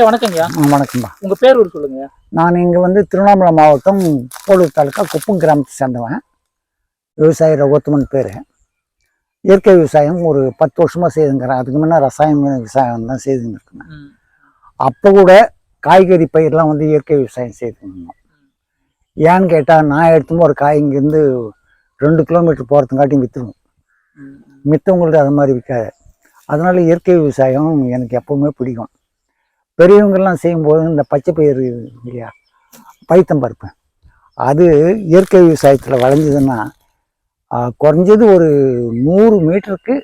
வணக்கங்கய்யா. வணக்கம்பா. உங்க பேர் ஊர் சொல்லுங்க. நான் இங்கே வந்து திருவண்ணாமலை மாவட்டம் போலூர் தாலுக்கா குப்பம் கிராமத்தை சேர்ந்தவன். விவசாயி ரகுத்தமன் பேர். இயற்கை விவசாயம் ஒரு 10 வருஷமாக செய்துங்கிறேன். அதுக்கு முன்னே ரசாயன விவசாயம் தான் செய்துன்னு இருக்கேன். அப்போ கூட காய்கறி பயிரெலாம் வந்து இயற்கை விவசாயம் செய்துருந்தோம். ஏன்னு கேட்டால் நான் எடுத்தும் ஒரு காய் இங்கேருந்து 2 கிலோமீட்டர் போகிறதுங்காட்டி விற்றுருவோம். மித்தவங்கள்ட்ட அது மாதிரி விற்காது. அதனால் இயற்கை விவசாயம் எனக்கு எப்போவுமே பிடிக்கும். பெரியவங்கெல்லாம் செய்யும்போது இந்த பச்சை பயிர் இல்லையா, பைத்தம்பருப்பு, அது இயற்கை விவசாயத்தில் விளைஞ்சதுன்னா குறைஞ்சது ஒரு 100 மீட்டருக்கு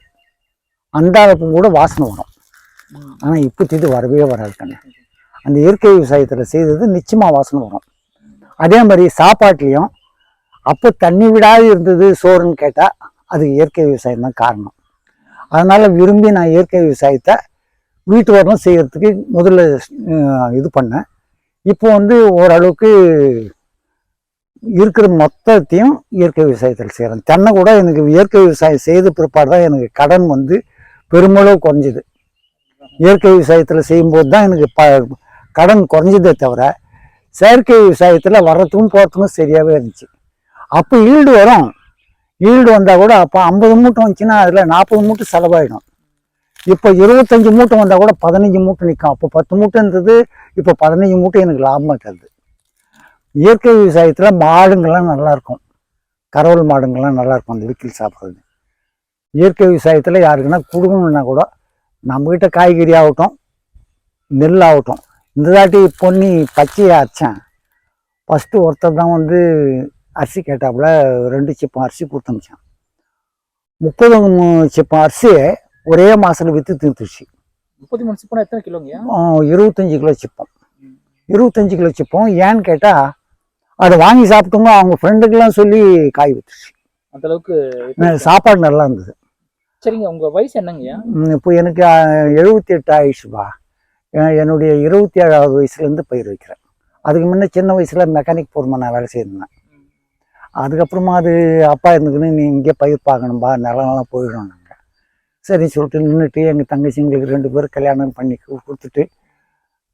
அந்தாளப்பு கூட வாசனை வரும். ஆனால் இப்போ இது வரவே வராது கண்ணு. அந்த இயற்கை விவசாயத்தில் செய்தது நிச்சயமாக வாசனை வரும். அதே மாதிரி சாப்பாட்லேயும் அப்போ தண்ணி விடாது இருந்தது சோறுன்னு கேட்டால் அது இயற்கை விவசாயம் தான் காரணம். அதனால் விரும்பி நான் இயற்கை விவசாயத்தை வீட்டு வரலாம் செய்கிறதுக்கு முதல்ல இது பண்ணேன். இப்போ வந்து ஓரளவுக்கு இருக்கிற மொத்தத்தையும் இயற்கை விவசாயத்தில் செய்கிறேன். தென்னை கூட எனக்கு இயற்கை விவசாயம் செய்த பிற்பாடு தான் எனக்கு கடன் வந்து பெருமளவு குறைஞ்சிது. இயற்கை விவசாயத்தில் செய்யும்போது தான் எனக்கு கடன் குறைஞ்சதே தவிர செயற்கை விவசாயத்தில் வர்றதுக்கும் போகிறதுக்கும் சரியாகவே இருந்துச்சு. அப்போ ஈல்டு வரும். ஈல்டு வந்தால் கூட அப்போ 50 மூட்டை வந்துச்சுன்னா அதில் 40 மூட்டை செலவாயிடும். இப்போ 25 மூட்டை வந்தால் கூட 15 மூட்டை நிற்கும். அப்போ 10 மூட்டை இருந்தது, இப்போ 15 மூட்டை எனக்கு லாபமாக தருது. இயற்கை விவசாயத்தில் மாடுங்கள்லாம் நல்லாயிருக்கும். கறவல் மாடுங்கள்லாம் நல்லாயிருக்கும் அந்த வீட்டில் சாப்பிட்றது. இயற்கை விவசாயத்தில் யாருக்குன்னா கொடுக்கணுன்னா கூட நம்மக்கிட்ட காய்கறி ஆகட்டும், நெல் ஆகட்டும். இந்த தாட்டி பொன்னி பச்சையை அரைச்சேன். ஃபஸ்ட்டு ஒருத்தர் தான் வந்து அரிசி கேட்டாப்புல 2 சிப்பம் அரிசி கொடுத்தமிச்சான். 30 சிப்பம் அரிசியை ஒரே மாதத்தில் விற்று தீர்த்துச்சு. 33 சிப்பம் எத்தனை கிலோங்க? 25 கிலோ சிப்பம். 25 கிலோ சிப்பம். ஏன்னு கேட்டால் அதை வாங்கி சாப்பிட்டோங்க. அவங்க ஃப்ரெண்டுக்கெல்லாம் சொல்லி காய் விற்றுச்சு. அந்தளவுக்கு சாப்பாடு நல்லா இருந்தது. சரிங்க, உங்கள் வயசு என்னங்கய்யா? இப்போ எனக்கு 78 ஆயிடுச்சுப்பா. என்னுடைய 27வது வயசுலேருந்து பயிர் வைக்கிறேன். அதுக்கு முன்னே சின்ன வயசில் மெக்கானிக் போர்மா நான் வேலை செய்திருந்தேன். அதுக்கப்புறமா அது அப்பா இருந்துக்குன்னு நீ இங்கே பயிர் பார்க்கணும்பா, நிலம்லாம் போயிடும். நாங்கள் சரி சொல்லிட்டு நின்றுட்டு எங்கள் தங்கச்சிங்களுக்கு 2 பேர் கல்யாணம் பண்ணி கொடுத்துட்டு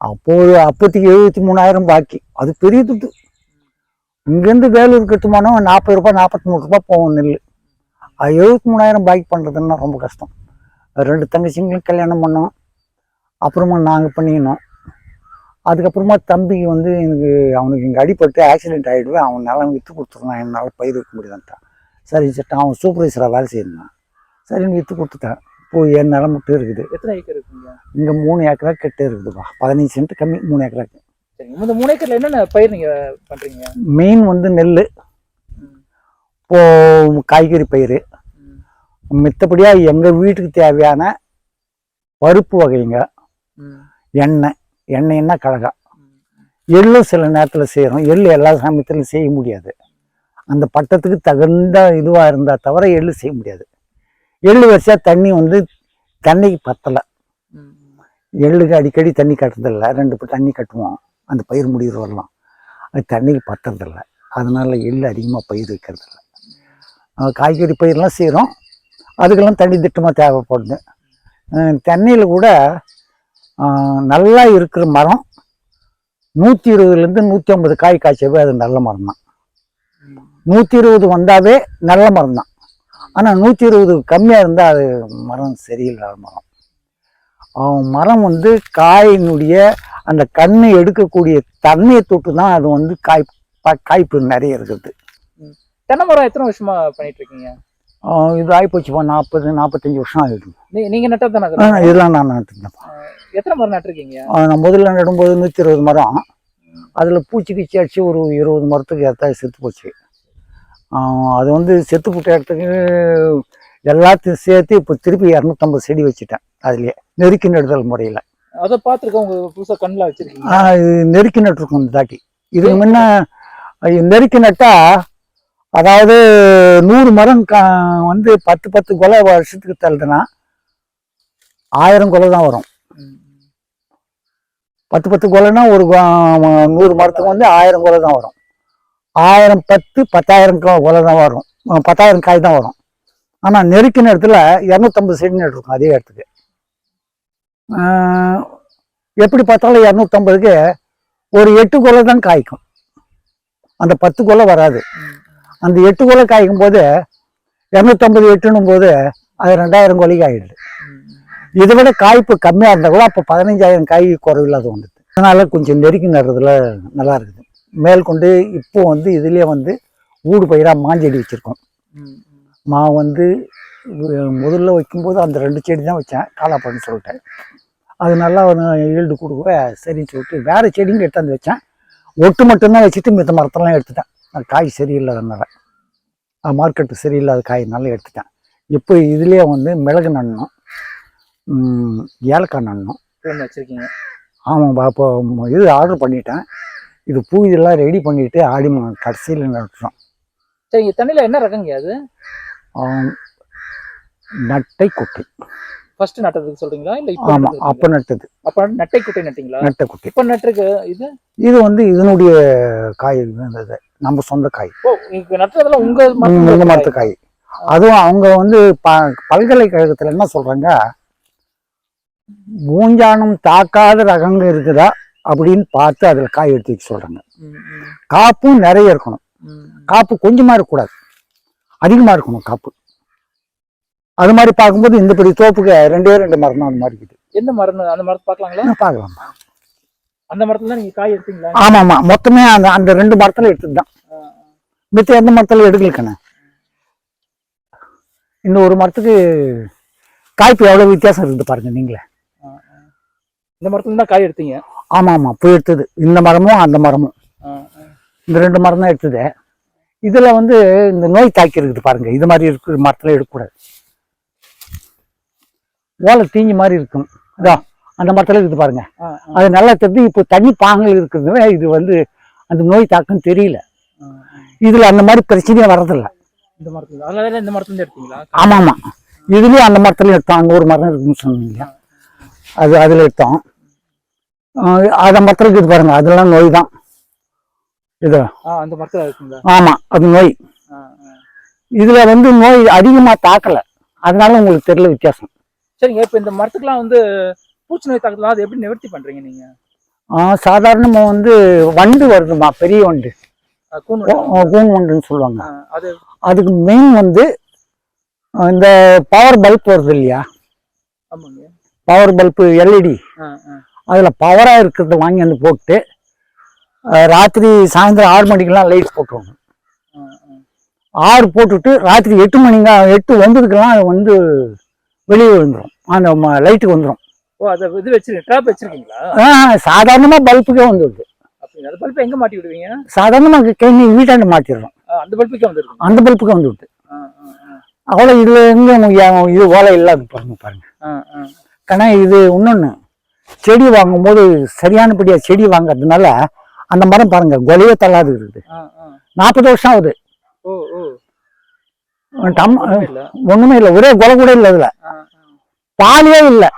அப்போதைக்கு 73,000 பாக்கி. அது பெரிய துட்டு. இங்கேருந்து வேலூர் கட்டுமானம் 40 ரூபா 43 ரூபா போகும் நெல். அது 73,000 பாக்கி பண்ணுறதுன்னா ரொம்ப கஷ்டம். 2 தங்கச்சிங்களும் கல்யாணம் பண்ணோம். அப்புறமா நாங்கள் பண்ணிக்கணும். அதுக்கப்புறமா தம்பிக்கு வந்து அவனுக்கு இங்கே அடிபட்டு ஆக்சிடென்ட் ஆகிடுவேன். அவன் நிலம் விற்று கொடுத்துருந்தான். என்னால் பயிர் வைக்க முடியாதுன்ட்டான். சரி சட்டம் அவன் சூப்பர்வைசராக வேலை செய்யிருந்தான். சரின்னு விற்று கொடுத்துட்டேன். இப்போ என் நிலம் மட்டும் இருக்குது. எத்தனை ஏக்கர் இருக்குங்க? இங்கே 3 ஏக்கரா கெட்டு இருக்குதுப்பா. 15 சென்ட் கம்மி 3 ஏக்கராக்கு. சரி, இந்த 3 ஏக்கரில் என்னென்ன பயிர் நீங்கள் பண்ணுறீங்க? மெயின் வந்து நெல், இப்போ காய்கறி பயிர், மித்தபடியாக எங்கள் வீட்டுக்கு தேவையான பருப்பு வகைங்க, எண்ணெய்னா கடகா, எள்ளும் சில நேரத்தில் செய்கிறோம். எள் எல்லா சமயத்திலும் செய்ய முடியாது. அந்த பட்டத்துக்கு தகுந்த இதுவாக இருந்தால் தவிர எள்ளு செய்ய முடியாது. எள்ளு வச்சா தண்ணி வந்து தண்ணிக்கு பத்தலை. எள்ளுக்கு அடிக்கடி தண்ணி கட்டுறதில்லை. 2 தண்ணி கட்டுவோம் அந்த பயிர் முடிகிற வரலாம். அது தண்ணிக்கு பத்துறதில்லை. அதனால் எள்ளு அதிகமாக பயிர் வைக்கிறதில்ல. காய்கறி பயிரெலாம் செய்கிறோம். அதுக்கெல்லாம் தண்ணி திட்டமாக தேவைப்படுது. தண்ணியில் கூட நல்லா இருக்கிற மரம் 120லேருந்து 150 காய் காய்ச்சவே அது நல்ல மரம் தான். 120 வந்தாவே நல்ல மரம் தான். ஆனால் 120 கம்மியாக இருந்தால் அது மரம் சரியில்லாத மரம். மரம் வந்து காயினுடைய அந்த கண்ணை எடுக்கக்கூடிய தண்ணியை தொட்டு தான் அது வந்து காய்ப்பு நிறைய இருக்குது. தென்னை மரம் எத்தனை வருஷமா பண்ணிட்டு இருக்கீங்க? இது ஆகிப்போச்சுப்பா. 40-45 வருஷம் ஆகிடும். நீங்கள் நட்டது தானே? இதெல்லாம் நான் நட்டுருந்தேன்ப்பா. எத்தனை மரம் நட்டுருக்கீங்க? நான் முதல்ல நடும்போது 120 மரம். அதில் பூச்சி கீச்சி அடிச்சு ஒரு 20 மரத்துக்கு ஏற்ற செத்து போச்சு. அது வந்து செத்து போட்ட இடத்துக்கு எல்லாத்தையும் சேர்த்து இப்போ திருப்பி 250 செடி வச்சுட்டேன். அதுலேயே நெருக்கி நடுதல் முறையில். அதை பார்த்துருக்கேன். உங்கள் புதுசாக கண்ணில் வச்சுருக்கீங்க? இது நெருக்கி நட்டுருக்கோம். இந்த தாட்டி இதுக்கு முன்ன நெருக்கி நட்டால் அதாவது 100 மரம் வந்து 10 கொலை வருஷத்துக்கு தள்ளுதுன்னா 1000 கொலை தான் வரும். 10 கொலைன்னா ஒரு 100 மரத்துக்கு வந்து 1000 கொலை தான் வரும். 10,000 கொலை தான் வரும். 10,000 காய் தான் வரும். ஆனால் நெருக்கின இடத்துல 250 செடி நட்டுருக்கும் அதே இடத்துக்கு. எப்படி பார்த்தாலும் 250க்கு ஒரு 8 கொலை தான் காய்க்கும், அந்த 10 கொலை வராது. அந்த 8 கொலை காய்க்கும் போது 250 8ன்னும் போது அது 2000 கொலைக்கு ஆயிடுது. இதை விட காய்ப்பு கம்மியாக இருந்தால் கூட அப்போ 15000 காய் குறைவில்லாத வந்துடுது. அதனால கொஞ்சம் நெருக்கி நடுறதுல நல்லா இருக்குது. மேற்கொண்டு இப்போ வந்து இதுலேயே வந்து ஊடு பயிராக மாஞ்செடி வச்சுருக்கோம். மா வந்து முதல்ல வைக்கும்போது அந்த 2 செடி தான் வச்சேன், காலாப்பழம்னு சொல்லிட்டேன். அது நல்லா ஈல்டு கொடுக்க சரின்னு சொல்லிட்டு வேறு செடிங்க எடுத்தாந்து வச்சேன். ஒட்டு மட்டும்தான் வச்சுட்டு மித்த மரத்தெல்லாம் எடுத்துட்டேன். காய் சரியில்லாதனால, மார்க்கெட்டு சரியில்லாத காய்னால எடுத்துட்டேன். இப்போ இதுலேயே வந்து மிளகு நடணும், ஏலக்காய் நடணும் வச்சுருக்கீங்க. ஆமாம், இப்போ இது ஆர்டர் பண்ணிட்டேன். இது பூ இதெல்லாம் ரெடி பண்ணிட்டு ஆடி கடைசியில் நட்டுறோம். சரி, தண்ணியில் என்ன ரகங்க அது? நட்டை குட்டை. ஃபர்ஸ்ட் நட்டதுக்கு சொல்றீங்களா இல்ல இப்போ? ஆமா, அப்ப நட்டது. அப்ப நட்டை குட்டை நட்டீங்களா? நட்டை குட்டை. இப்ப நட்டுருக்கு இது வந்து இதனுடைய காய் இருந்தது, நம்ம சொந்த காய். ஓ, நீங்க நட்டதெல்லாம் உங்க மரத்து காய். அதுவும் அவங்க வந்து பல்கலைக்கழகத்துல என்ன சொல்றாங்க, பூஞ்சானம் தாக்காத ரகங்க இருக்குதா அப்படின்னு பார்த்து அதுல காய் எடுத்து வைக்க சொல்றாங்க. காப்பும் நிறைய இருக்கணும், காப்பு கொஞ்சமா இருக்கக்கூடாது, அதிகமா இருக்கணும் காப்பு. அது மாதிரி பார்க்கும்போது இந்த பெரிய தோப்புக்கு 2 மரம் தான் அந்த மாதிரி இருக்குது. எந்த மரம்? அந்த மரத்தை பார்க்கலாங்களா? பார்க்கலாம். அந்த மரத்துல நீங்க காய் எடுத்தீங்களா? ஆமா, மொத்தமே அந்த 2 மரத்துல எடுத்ததுதான். மித்த எந்த மரத்துல எடுக்கலக்கண்ணே. இன்னும் ஒரு மரத்துக்கு காய்ப்பு எவ்வளவு வித்தியாசம் இருக்குது பாருங்க நீங்களே. இந்த மரத்துல தான் காய் எடுத்தீங்க? ஆமா, போய் எடுத்தது இந்த மரமும் அந்த மரமும், இந்த 2 மரம் தான் எடுத்தது. இதுல வந்து இந்த நோய் தாக்கி இருக்குது பாருங்க, இது மாதிரி இருக்கிற மரத்துல எடுக்கக்கூடாது. ஓலை தீஞ்சி மாதிரி இருக்கும், அதான் அந்த மரத்துல இருக்குது பாருங்க. அது நல்லா தெரிஞ்சு இப்போ தண்ணி பாங்கல் இருக்குதுன்னா இது வந்து அந்த நோய் தாக்கம் தெரியல. இதுல அந்த மாதிரி பிரச்சனையே வர்றதில்ல. இந்த மரத்துல? அதனால இந்த மரத்துல எடுத்தீங்களா? ஆமா, இதுலயும் அந்த மரத்துல எடுத்தோம். அங்க ஒரு மரம் இருக்குன்னு சொன்னீங்க, அதுல எடுத்தோம். அந்த மரத்துல இருக்குது பாருங்க, அதெல்லாம் நோய் தான். இது அந்த மரத்துல இருக்குங்களா? ஆமா, அது நோய். இதுல வந்து நோய் அதிகமா தாக்கல, அதனால உங்களுக்கு தெரியல வித்தியாசம். சரிங்க, இப்ப இந்த மரத்துக்குலாம் வந்து பூச்சி நோய் தாக்கலாம், அது எப்படி நிவர்த்தி பண்றீங்க நீங்க? சாதாரணமா வந்து வண்டு வருதுமா, பெரிய வண்டு, கூன் வண்டுன்னு சொல்லுவாங்க. அதுக்கு மெயின் வந்து இந்த பவர் பல்ப் வருது இல்லையா, பவர் பல்ப் எல்இடி, அதுல பவரா இருக்கிறத வாங்கி வந்து போட்டு ராத்திரி சாயந்தரம் 6 மணிக்கெல்லாம் லைட் போட்டுருவாங்க. 6 போட்டுட்டு ராத்திரி 8 மணிங்க 8 வந்ததுக்கெல்லாம் அது வந்து வெளியே விழுந்துடும், அந்த லைட்டுக்கு வந்துடும். ஓ, அதை இது ட்ராப் வச்சிருக்கீங்களா? சாதாரணமா பல்புக்கே வந்துடுது. அந்த பல்பை எங்க மாட்டி விடுவீங்க? சாதாரணமா கேணி வீட்டாண்டு மாட்டிடுறோம், அந்த பல்புக்கே வந்துடுது. அந்த பல்புக்கே வந்துடுது. அவ்வளோ இதுல இருந்து இது ஓலை இல்லாது பாருங்க. கண்ணா, இது இன்னொன்னு, செடி வாங்கும்போது சரியானபடியா செடி வாங்கறதுனால அந்த மரம் பாருங்க கொலையே தள்ளாது இருக்குது. 40 வருஷம் ஆகுது, ஒண்ணுமே இல்லை, ஒரே கொலை கூட இல்லை, அதுல பாலியே இல்லை,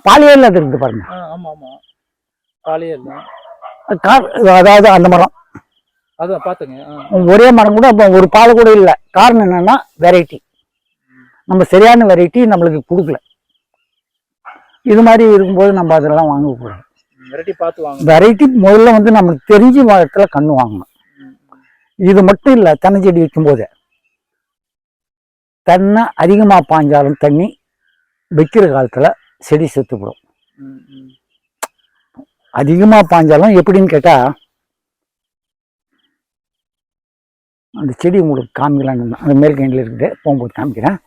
பாலியே இல்லை, அது இருக்குது பாருங்க. அதாவது அந்த மரம் ஒரே மரம் கூட ஒரு பால் கூட இல்லை. காரணம் என்னன்னா வெரைட்டி, நம்ம சரியான வெரைட்டி நம்மளுக்கு கொடுக்கல. இது மாதிரி இருக்கும்போது நம்ம அதெல்லாம் வாங்கக்கூடாது. வெரைட்டி முதல்ல வந்து நம்மளுக்கு தெரிஞ்ச இடத்துல கண்ணு வாங்கணும். இது மட்டும் இல்லை, தென்னை செடி வைக்கும்போது தென்னை அதிகமா பாஞ்சாலும் தண்ணி வைக்கிற காலத்துல செடி செத்துப்படும். அதிகமா பாஞ்சாலும் எப்படின்னு கேட்டா, அந்த செடி உங்களுக்கு காமிக்கலான்னு அந்த மேற்கைண்டில் இருக்குது, போகும்போது காமிக்கிறேன்.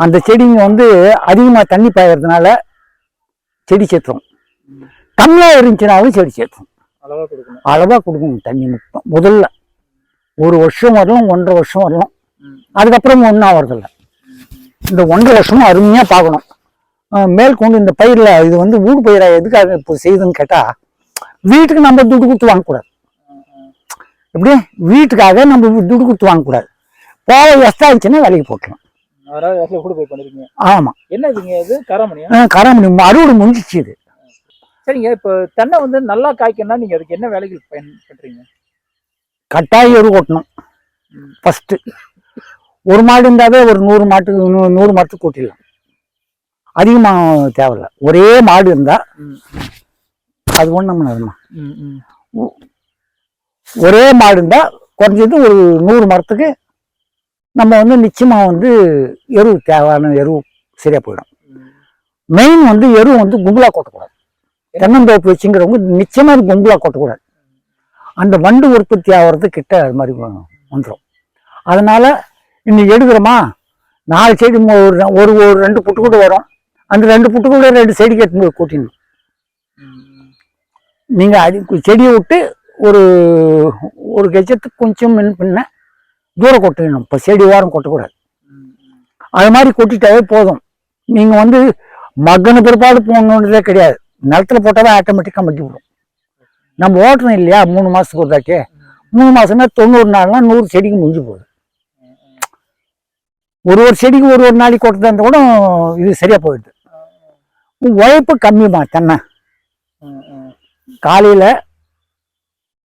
அந்த செடிங்க வந்து அதிகமா தண்ணி பாயறதுனால செடி சேர்த்துரும், கம்மியா இருந்துச்சுனாலும் செடி சேர்த்துரும். அளவா கொடுக்கணும் தண்ணி மட்டும். முதல்ல 1 வருஷம் வரலாம், 1.5 வருஷம் வரலாம், அதுக்கப்புறம் ஒன்றும் ஆகிறதில்ல. இந்த 1.5 வருஷமும் அருமையா பார்க்கணும். மேற்கொண்டு இந்த பயிரில் இது வந்து ஊடு பயிரா எதுக்காக இப்போ செய்யுதுன்னு கேட்டா, வீட்டுக்கு நம்ம துட்டு கொடுத்து வாங்கக்கூடாது. எப்படி வீட்டுக்காக நம்ம துட்டு கொடுத்து வாங்கக்கூடாது, போக எக்ஸ்ட்ரா இருந்துச்சுன்னா வேலைக்கு போட்டலாம். ஆமா, கராமணி அறுவடை முடிஞ்சிச்சு இது. சரிங்க, இப்போ தென்னை வந்து நல்லா காய்க்கணும்னா நீங்க அதுக்கு என்ன வேலைகள் பயன்படுறீங்க? கட்டாயம் எரு கொட்டணும். ஃபர்ஸ்ட் ஒரு மாடு இருந்தாவே ஒரு 100 மாட்டுக்கு 100 மரத்துக்கு கூட்டிடலாம். அதிகமாக தேவையில்ல. ஒரே மாடு இருந்தா ம், அது ஒன்றும் பண்ணாதும்மா. ம், ம். ஒரே மாடு இருந்தா குறைஞ்சது ஒரு 100 மரத்துக்கு நம்ம வந்து நிச்சயமா வந்து எரு தேவையான எரு சரியா போயிடும். மெயின் வந்து எரு வந்து கும்பலா கொட்டக்கூடாது. தென்னந்தோப்பு வச்சுங்கிறவங்க நிச்சயமா அது கும்பலா கொட்டக்கூடாது. அந்த வண்டு உற்பத்தி ஆகிறது கிட்ட அது மாதிரி வந்துடும். அதனால இன்னைக்கு எடுக்கிறோமா 4 செடி ஒரு ஒரு 2 புட்டு கூட வரும். அந்த 2 புட்டு கூட 2 செடி கட்டு கூட்டிடணும். நீங்க அது செடியை விட்டு ஒரு ஒரு கஜத்துக்கு கொஞ்சம் பின்ன தூரம் கொட்டிடணும். இப்போ செடி ஓரம் கொட்டக்கூடாது. அது மாதிரி கொட்டிட்டாவே போதும். நீங்க வந்து மகன பிற்பாடு போடணுன்றதே கிடையாது. நிலத்துல போட்டாவே ஆட்டோமேட்டிக்கா மட்டி விடும். நம்ம ஓட்டுறோம் இல்லையா 3 மாசத்துக்கு ஒரு தாட்டி, 3 மாசம்னா 90 நாள்னா 100 செடிக்கு முடிஞ்சு போகுது. ஒரு செடிக்கு ஒரு நாளைக்கு கொட்டதா இருந்தா கூட இது சரியா போயிடுது. உழைப்பு கம்மிமா. தென்னை காலையில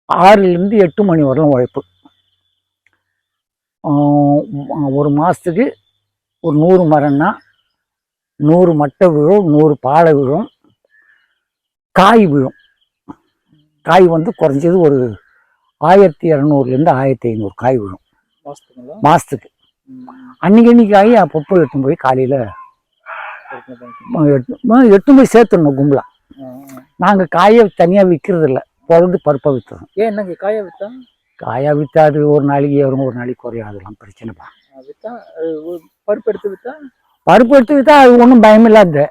6லிருந்து 8 மணி வரலாம் உழைப்பு. ஒரு மாசத்துக்கு ஒரு 100 மரம்னா 100 மட்டை விழும், 100 பாலை விழும், காய் விழும். காய் வந்து குறைஞ்சது ஒரு 1200லேருந்து 1500 காய் விழும் மாசத்துக்கு. அன்னைக்கு காய் அப்பப்போ எடுத்துன்னு போய் காலையில எடுத்துன்னு போய் சேர்த்துடணும் கும்பலா. நாங்க காயை தனியா விற்கிறது இல்லை, பிறந்து பருப்பை விற்றுறோம். ஏன் என்னங்க காயா வித்தா? காயா வித்தா அது ஒரு நாளைக்கு ஏறும், ஒரு நாளைக்கு குறையும். அதெல்லாம் பிரச்சனைப்பா. வித்தா பருப்பு எடுத்து வித்தா? பருப்பு எடுத்து வித்தா அது ஒன்றும் பயம் இல்லாது.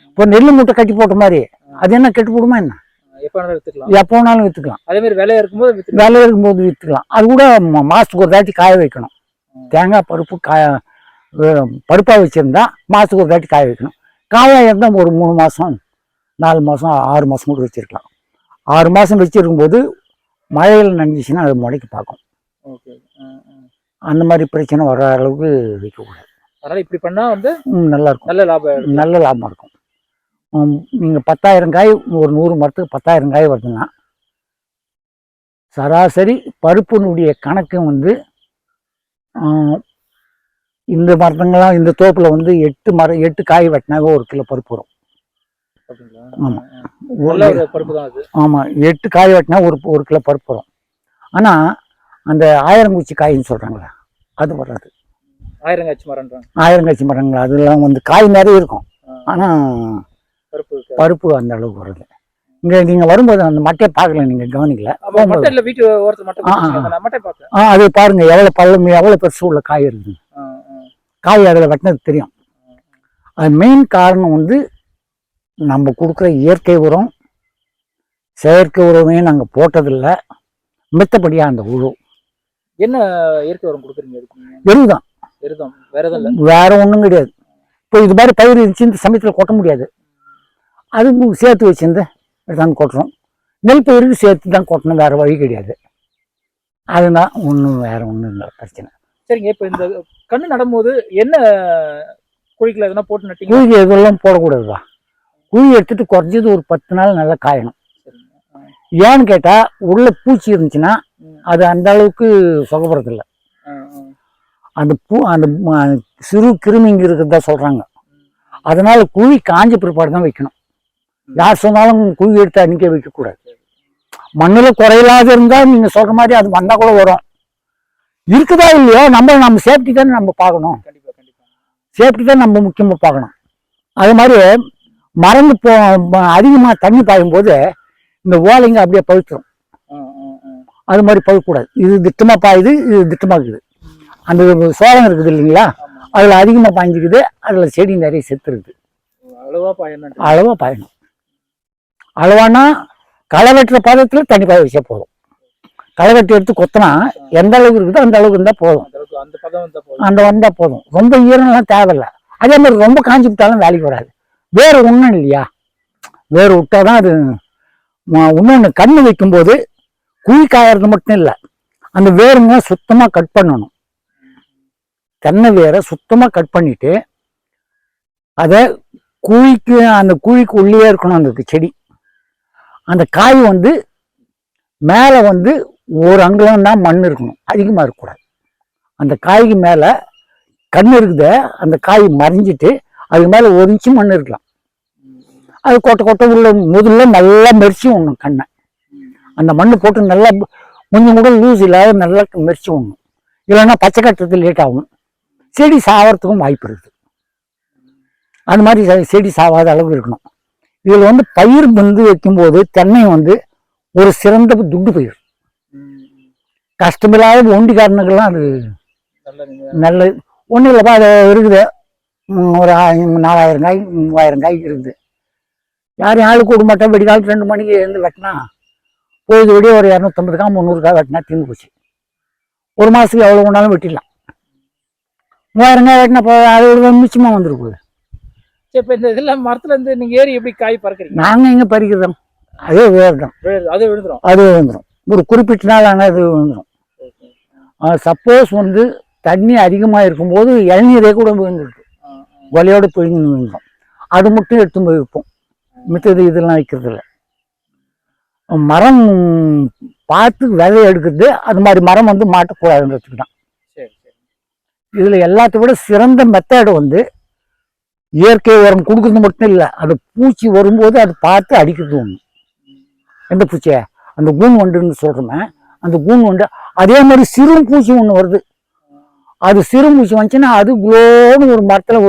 இப்போ நெல் மூட்டை கட்டி போட்ட மாதிரி அது என்ன கெட்டு போடுமா என்ன? எப்போ வேணாலும் வித்துக்கலாம். எப்போ வேணாலும் வித்துக்கலாம். அதே மாதிரி விலையா இருக்கும்போது விலையா இருக்கும்போது வித்துக்கலாம். அது கூட மாசத்துக்கு ஒரு தாட்டி காய வைக்கணும். தேங்காய் பருப்பு பருப்பா வச்சிருந்தா மாசத்துக்கு ஒரு தாட்டி காய வைக்கணும். காயா இருந்தால் ஒரு 3 மாசம் 4 மாசம் 6 மாசம் கூட வச்சிருக்கலாம். 6 மாசம் வச்சிருக்கும்போது மழையில் நனைஞ்சிச்சுன்னா அது முளைக்கு பார்க்கும். அந்த மாதிரி பிரச்சனை வர அளவுக்கு வைக்கக்கூடாது. அதனால இப்படி பண்ணா வந்து நல்லா இருக்கும். நல்ல லாபம் இருக்கும். நீங்க 10,000 காய் ஒரு 100 மரத்துக்கு 10,000 காய் வருதுன்னா சராசரி பருப்புனுடைய கணக்கு வந்து இந்த மரத்துங்கெல்லாம் இந்த தோப்புல வந்து 8 காய் வெட்டினாவே 1 கிலோ பருப்பு வரும். ஆமா, ஆமா, 8 காய் வெட்டினா ஒரு கிலோ பருப்பு வரும். ஆனா அந்த ஆயிரங்குச்சி காயின்னு சொல்றாங்களே அது வராது. ஆயிரங்காய்ச்சி மரங்கள் அதெல்லாம் வந்து காய் நிறைய இருக்கும். ஆனா பருப்பு அந்த அளவுக்கு வருது. இங்க நீங்க வரும்போது அந்த மட்டையை பார்க்கல, நீங்க கவனிக்கல. அது பாருங்க எவ்வளவு பள்ளம், எவ்வளவு பெருசு உள்ள காய் இருக்குது. காய் அதில் வெட்டினது தெரியும். அது மெயின் காரணம் வந்து நம்ம கொடுக்குற இயற்கை உரம், செயற்கை உரமே நாங்கள் போட்டதில்லை. மித்தபடியா அந்த உழு என்ன இயற்கை உரம் கொடுக்குறீங்க? எருதான். வேற ஒன்றும் கிடையாது. இப்போ இது மாதிரி பயிர் இருந்துச்சு இந்த சமயத்தில் கொட்ட முடியாது. அது சேர்த்து வச்சிருந்து எடுத்தாந்து கொட்டுறோம். நெல் பயிருக்கு சேர்த்து தான் கொட்டணும், வேற வழி கிடையாது. அதுதான் ஒன்றும் வேற ஒன்றும் இல்லை பிரச்சனை. சரிங்க, இப்போ இந்த கண்ணு நடும்போது என்ன குழிக்குள்ள எதுனா போட்டு நட்டீங்க? குழி இதெல்லாம் போடக்கூடாதுப்பா. குழி எடுத்துட்டு குறைஞ்சது ஒரு 10 நாள் நல்லா காயணும். ஏன்னு கேட்டா உள்ள பூச்சி இருந்துச்சுன்னா அது அந்த அளவுக்கு சுகப்படுறதில்லை. அந்த அந்த சிறு கிருமிங்க இருக்கிறதா சொல்றாங்க. அதனால குழி காஞ்ச பிற்பாடு தான் வைக்கணும். யார் சொன்னாலும் குழி எடுத்து அன்னைக்கே வைக்கக்கூடாது. மண்ணுல குறையில்லாத இருந்தா நீங்க சொல்ற மாதிரி அது வந்தா கூட வரும். இருக்குதா இல்லையோ நம்ம சேஃப்டி தானே நம்ம பார்க்கணும். சேஃப்டி தான் நம்ம முக்கியமா பார்க்கணும். அது மாதிரி மறந்து அதிகமா தண்ணி பாயும் போது இந்த ஓலைங்க அப்படியே பழுத்துரும். அது மாதிரி பழுக்கக்கூடாது. இது திட்டமா பாயுது, இது திட்டமா இருக்குது. அந்த சோளம் இருக்குது இல்லைங்களா, அதுல அதிகமா பாய்ஞ்சிக்குது, அதுல செடி நிறைய செத்து இருக்குது. அளவா பாயணும். அளவானா களை வெட்டுற பதத்துல தண்ணி பாய வச்சா போதும். களை வெட்டி எடுத்து கொத்தினா எந்த அளவுக்கு இருக்குதோ அந்த அளவுக்கு இருந்தா போதும். அந்த வந்தா போதும். ரொம்ப ஈரம்லாம் தேவையில்லை. அதே மாதிரி ரொம்ப காஞ்சி விட்டாலும் வேலைக்கு வராது. வேறு ஒன்றும் இல்லையா, வேறு விட்டாதான் அது. இன்னொன்று கண்ணு வைக்கும்போது குழி காயறது மட்டும் இல்லை, அந்த வேருங்க சுத்தமா கட் பண்ணணும். தென்னை வேரை சுத்தமா கட் பண்ணிட்டு அதை அந்த குழிக்கு உள்ளே இருக்கணும் அந்த செடி. அந்த காய் வந்து மேலே வந்து ஒரு அங்குலம் தான் மண் இருக்கணும், அதிகமாக இருக்கக்கூடாது. அந்த காய்க்கு மேலே கண் இருக்குத அந்த காய் மறைஞ்சிட்டு அதுக்கு மேலே 1 இன்ச்சு மண் இருக்கலாம். அது கொட்டை கொட்டை உள்ள முதல்ல நல்லா மெரிச்சு விடணும் கண்ணை. அந்த மண் போட்டு நல்லா கொஞ்சம் கூட லூஸ் இல்லாத நல்லா மெரிச்சு விடணும். இல்லைன்னா பச்சை கட்டுறது லேட் ஆகும், செடி சாவறதுக்கும் வாய்ப்பு இருக்குது. அந்த மாதிரி செடி சாவாத அளவு இருக்கணும். இதில் வந்து பயிர் வந்து வைக்கும்போது தென்னை வந்து ஒரு சிறந்த துண்டு பயிர். கஷ்டமில்லாத ஒண்டிக்காரனுக்கெல்லாம் அது நல்ல ஒன்றும் இல்லைப்பா. அது இருக்குது ஒரு 4000 காய் 3000 காய் இருக்குது. யாரும் ஆளு கூட மாட்டோம். வெடிக்காலத்து 2 மணிக்கு எழுந்து வெட்டினா பொழுது விடிய ஒரு 250 காய் 300 காய் வெட்டினா தீர்ந்து போச்சு. ஒரு மாதத்துக்கு எவ்வளோ ஒன்றாலும் வெட்டிடலாம். 3000 காய் வெட்டினா அது மிச்சமாக வந்துருக்கு. இப்போ இந்த இதில் மரத்துல இருந்து நீங்க ஏறி எப்படி காய் பறக்குறீங்க? நாங்கள் எங்கே பறிக்கிறோம், அதே விழுதும், அது விழுந்துரும். அது விழுந்துடும். ஒரு குறிப்பிட்ட நாள் ஆனால் அது விழுந்துடும். சப்போஸ் வந்து தண்ணி அதிகமாக இருக்கும்போது இளநீரே கூட விழுந்துருக்கு, வலையோடு பிழிஞ்சு விழுந்துடும். அது மட்டும் எடுத்து போய் வைப்போம். மித்தது இதெல்லாம் வைக்கிறது இல்லை. மரம் பார்த்து விதை எடுக்கிறது, அது மாதிரி மரம் வந்து மாட்டக்கூடாதுன்றதுக்கு தான். இதில் எல்லாத்த விட சிறந்த மெத்தேடு வந்து இயற்கை உரம் கொடுக்குறது மட்டும் இல்லை, அது பூச்சி வரும்போது அது பார்த்து அடிக்கிறது ஒன்று. எந்த பூச்சியை? அந்த கூன் வண்டுன்னு சொல்கிறோமே, அந்த கூன் வண்டு. அதே மாதிரி சிறு பூச்சி ஒன்று வருது. அது சிறு பூச்சி வந்துச்சுன்னா அது குளோன்னு ஒரு மரத்தில்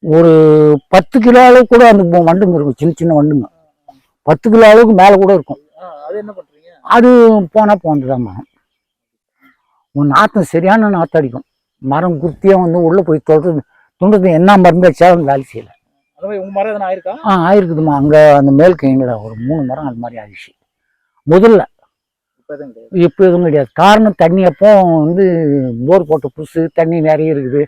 ஒரு 10 கிலோ அளவு கூட அந்த வண்டுங்க இருக்கும். சின்ன சின்ன வண்டுங்க 10 கிலோ அளவுக்கு மேலே கூட இருக்கும். அது என்ன பண்ணுறீங்க? அது போனால் போனதுதான் மரம். நாற்றம் சரியான நாற்றம் அடிக்கும். மரம் குத்தியாக வந்து உள்ளே போய் துண்டது என்ன மருந்து வச்சாலும் வேலை செய்யலை. உங்கள் மரம் எதனா ஆயிருக்கா? ஆயிருக்குதுமா. அங்கே அந்த மேல் கைங்கில் ஒரு 3 மரம் அது மாதிரி ஆயிடுச்சு முதல்ல. இப்போ எதுவும் கிடையாது. காரணம் தண்ணி அப்போ வந்து போர் போட்ட புதுசு, தண்ணி நிறைய இருக்குது.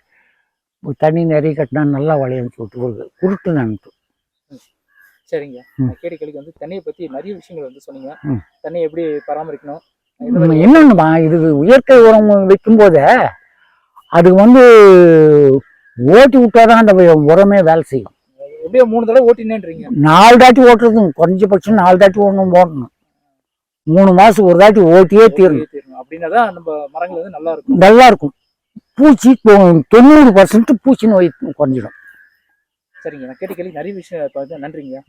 தண்ணி நிறைய கட்டினா நல்லா வளையன்னு சொல்லிட்டு ஒரு குருட்டு நினைப்பு. சரிங்க. கேடி கேள்விக்கு வந்து தண்ணியை பற்றி நிறைய விஷயங்கள் வந்து சொன்னீங்க. தண்ணியை எப்படி பராமரிக்கணும் என்னன்னுமா, இது இயற்கை உரம் வைக்கும் போதே அதுக்கு வந்து ஓட்டி விட்டாதான் அந்த உரமே வேலை செய்யும். எப்படியோ 3 தடவை ஓட்டினேன்றீங்க. 4 தாட்டி ஓட்டுறது குறைஞ்சபட்சம் 4 தாட்டி ஓட்டணும். 3 மாசம் ஒரு தாட்டி ஓட்டியே தீரணும். அப்படின்னாதான் நம்ம மரங்கள் வந்து நல்லா இருக்கும். பூச்சி 90% பூச்சி நோய் குறைஞ்சிடும். சரிங்க. நான் கேட்ட கேள்வி நிறைய விஷயம் நன்றிங்க.